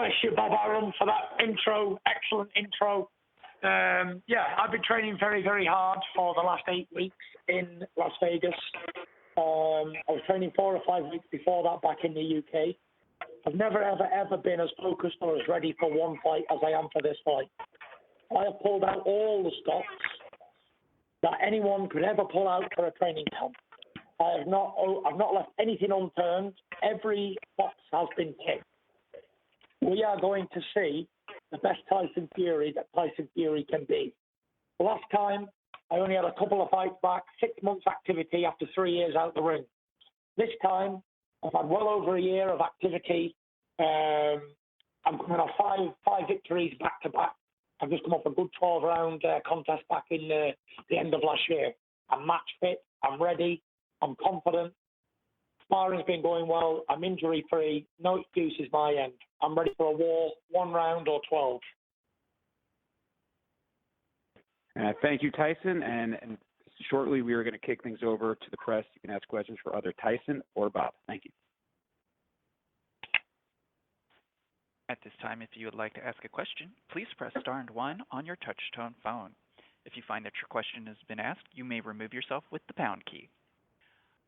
bless you, Bob Arum, for that intro. Excellent intro. I've been training very, very hard for the last 8 weeks in Las Vegas. I was training 4 or 5 weeks before that back in the UK. I've never, ever been as focused or as ready for one fight as I am for this fight. I have pulled out all the stops that anyone could ever pull out for a training camp. I've not left anything unturned. Every box has been ticked. We are going to see the best Tyson Fury that Tyson Fury can be. The last time, I only had a couple of fights back, 6 months activity after 3 years out the ring. This time, I've had well over a year of activity. I'm coming off five victories back to back. I've just come off a good 12-round contest back in the end of last year. I'm match fit. I'm ready. I'm confident. Sparring's been going well. I'm injury-free. No excuses my end. I'm ready for a war, 1 round or 12. Thank you, Tyson. And shortly, we are going to kick things over to the press. You can ask questions for either Tyson or Bob. Thank you. At this time, if you would like to ask a question, please press star and 1 on your touch-tone phone. If you find that your question has been asked, you may remove yourself with the pound key.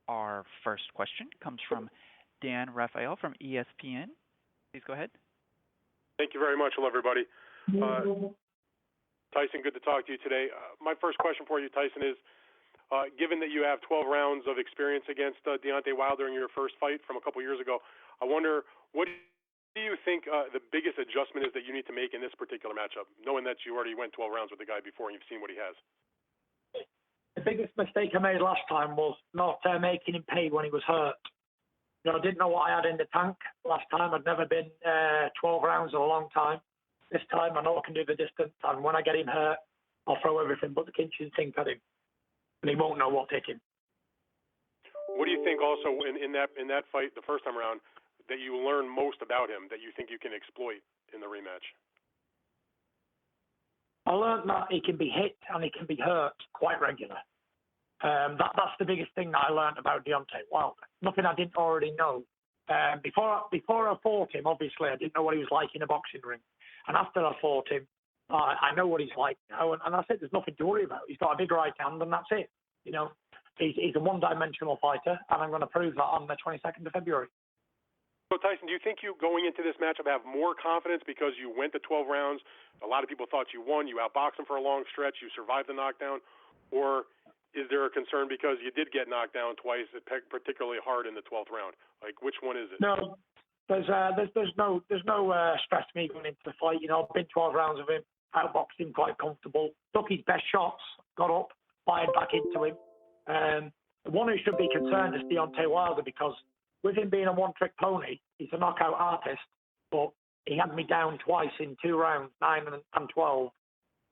Our first question comes from Dan Rafael from ESPN. Please go ahead. Thank you very much. Hello, everybody. Tyson, good to talk to you today. My first question for you, Tyson, is given that you have 12 rounds of experience against Deontay Wilder in your first fight from a couple years ago, I wonder, what do you think the biggest adjustment is that you need to make in this particular matchup, knowing that you already went 12 rounds with the guy before and you've seen what he has? The biggest mistake I made last time was not making him pay when he was hurt. I didn't know what I had in the tank last time. I'd never been 12 rounds in a long time. This time I know I can do the distance, and when I get him hurt, I'll throw everything but the kitchen sink at him, and he won't know what hit him. What do you think also in that fight the first time around that you learn most about him that you think you can exploit in the rematch? I learned that he can be hit and he can be hurt quite regular. That's the biggest thing that I learned about Deontay Wilder. Nothing I didn't already know. Before I fought him, obviously, I didn't know what he was like in a boxing ring. And after I fought him, I know what he's like now. And I said, there's nothing to worry about. He's got a big right hand, and that's it. He's a one-dimensional fighter, and I'm going to prove that on the 22nd of February. So, Tyson, do you think you, going into this matchup, have more confidence because you went to 12 rounds? A lot of people thought you won. You outboxed him for a long stretch. You survived the knockdown. Or is there a concern because you did get knocked down twice, particularly hard in the 12th round? Like, which one is it? No, there's no stress to me going into the fight. I've been 12 rounds of him, outboxed him quite comfortable, took his best shots, got up, fired back into him. The one who should be concerned is Deontay Wilder because with him being a one-trick pony, he's a knockout artist, but he had me down twice in 2 rounds, 9 and 12,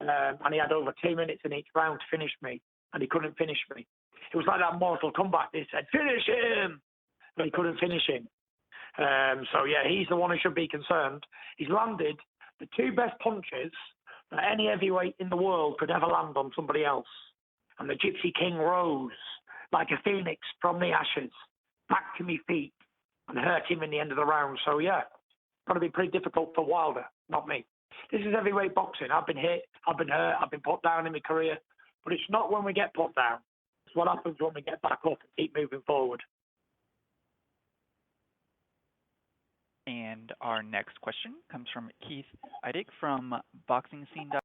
and he had over 2 minutes in each round to finish me, and he couldn't finish me. It was like that Mortal Kombat. They said, finish him! But he couldn't finish him. He's the one who should be concerned. He's landed the 2 best punches that any heavyweight in the world could ever land on somebody else. And the Gypsy King rose like a phoenix from the ashes, back to me feet, and hurt him in the end of the round. So, going to be pretty difficult for Wilder, not me. This is heavyweight boxing. I've been hit, I've been hurt, I've been put down in my career, but it's not when we get put down. It's what happens when we get back up and keep moving forward. And our next question comes from Keith Iddick from BoxingScene.com.